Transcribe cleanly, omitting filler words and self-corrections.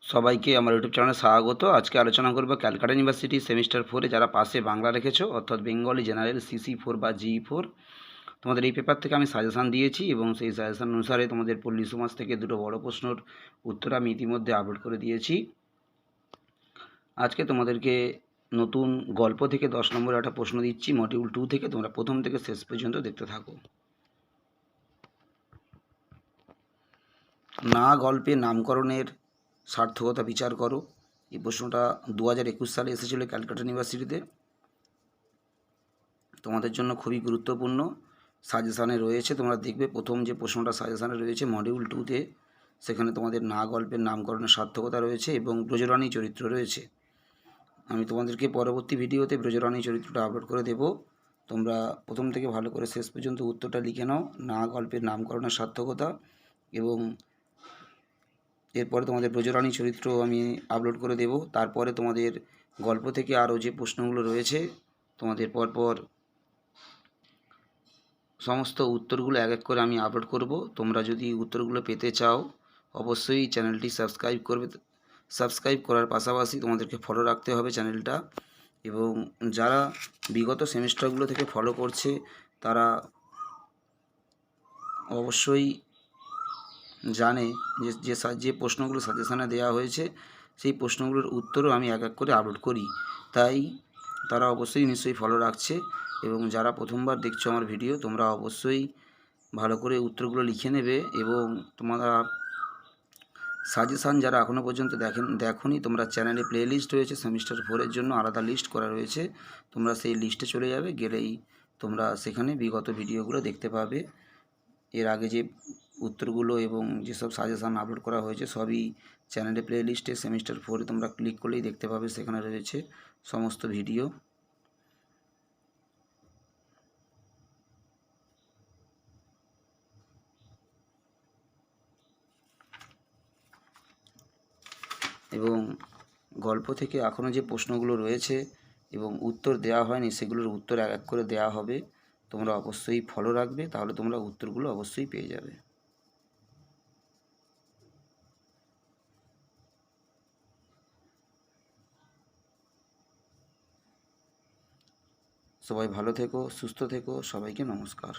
সবাইকে আমার ইউটিউব চ্যানেলে স্বাগত। আজকে আলোচনা করব ক্যালকাটা ইউনিভার্সিটি সেমিস্টার 4-এ যারা পাশে বাংলা রেখেছো, অর্থাৎ বেঙ্গলি জেনারেল CC4 বা GE4। তোমাদের এই পেপার থেকে আমি সাজেশান দিয়েছি এবং সেই সাজেশান অনুসারে তোমাদের পল্লী সমাজ থেকে দুটো বড় প্রশ্নের উত্তর আমি ইতিমধ্যে আপলোড করে দিয়েছি। আজকে তোমাদেরকে নতুন গল্প থেকে 10 নম্বরের একটা প্রশ্ন দিচ্ছি, মডিউল 2 থেকে। তোমরা প্রথম থেকে শেষ পর্যন্ত দেখতে থাকো। না গল্পে নামকরণের সার্থকতা বিচার করো। এই প্রশ্নটা 2021 সালে এসেছিল ক্যালকাটা ইউনিভার্সিটিতে। তোমাদের জন্য খুবই গুরুত্বপূর্ণ সাজেশানে রয়েছে। তোমরা দেখবে প্রথম যে প্রশ্নটা সাজেশানে রয়েছে মডিউল 2-তে, সেখানে তোমাদের না গল্পের নামকরণের সার্থকতা রয়েছে এবং ব্রজরানী চরিত্র রয়েছে। আমি তোমাদেরকে পরবর্তী ভিডিওতে ব্রজরানী চরিত্রটা আপলোড করে দেব। তোমরা প্রথম থেকে ভালো করে শেষ পর্যন্ত উত্তরটা লিখে নাও, না গল্পের নামকরণের সার্থকতা। এবং এরপরে তোমাদের ব্রজরানী চরিত্র আমি আপলোড করে দেব। তারপরে তোমাদের গল্প থেকে আরও যে প্রশ্নগুলো রয়েছে তোমাদের পরপর সমস্ত উত্তরগুলো এক এক করে আমি আপলোড করব। তোমরা যদি উত্তরগুলো পেতে চাও অবশ্যই চ্যানেলটি সাবস্ক্রাইব করবে। সাবস্ক্রাইব করার পাশাপাশি তোমাদেরকে ফলো রাখতে হবে চ্যানেলটা। এবং যারা বিগত সেমিস্টারগুলো থেকে ফলো করছে তারা অবশ্যই জানে যে প্রশ্নগুলো সাজেশানে দেওয়া হয়েছে সেই প্রশ্নগুলোর উত্তরও আমি এক এক করে আপলোড করি। তাই তারা অবশ্যই নিশ্চয়ই ফলো রাখছে। এবং যারা প্রথমবার দেখছো আমার ভিডিও, তোমরা অবশ্যই ভালো করে উত্তরগুলো লিখে নেবে। এবং তোমরা সাজেশান যারা এখনও পর্যন্ত দেখোনি, তোমরা চ্যানেলে প্লে লিস্ট রয়েছে সেমিস্টার 4-এর জন্য আলাদা লিস্ট করা রয়েছে। তোমরা সেই লিস্টে চলে যাবে, গেলেই তোমরা সেখানে বিগত ভিডিওগুলো দেখতে পাবে। এর আগে যে উত্তরগুলো এবং যেসব সাজেশান আপলোড করা হয়েছে সবই চ্যানেলে প্লে লিস্টে সেমিস্টার 4-এ তোমরা ক্লিক করলেই দেখতে পাবে, সেখানে রয়েছে সমস্ত ভিডিও। এবং গল্প থেকে এখনও যে প্রশ্নগুলো রয়েছে এবং উত্তর দেওয়া হয়নি সেগুলোর উত্তর এক এক করে দেওয়া হবে। তোমরা অবশ্যই ফলো রাখবে, তাহলে তোমরা উত্তরগুলো অবশ্যই পেয়ে যাবে। সবাই ভালো থেকো, সুস্থ থেকো, সবাইকে নমস্কার।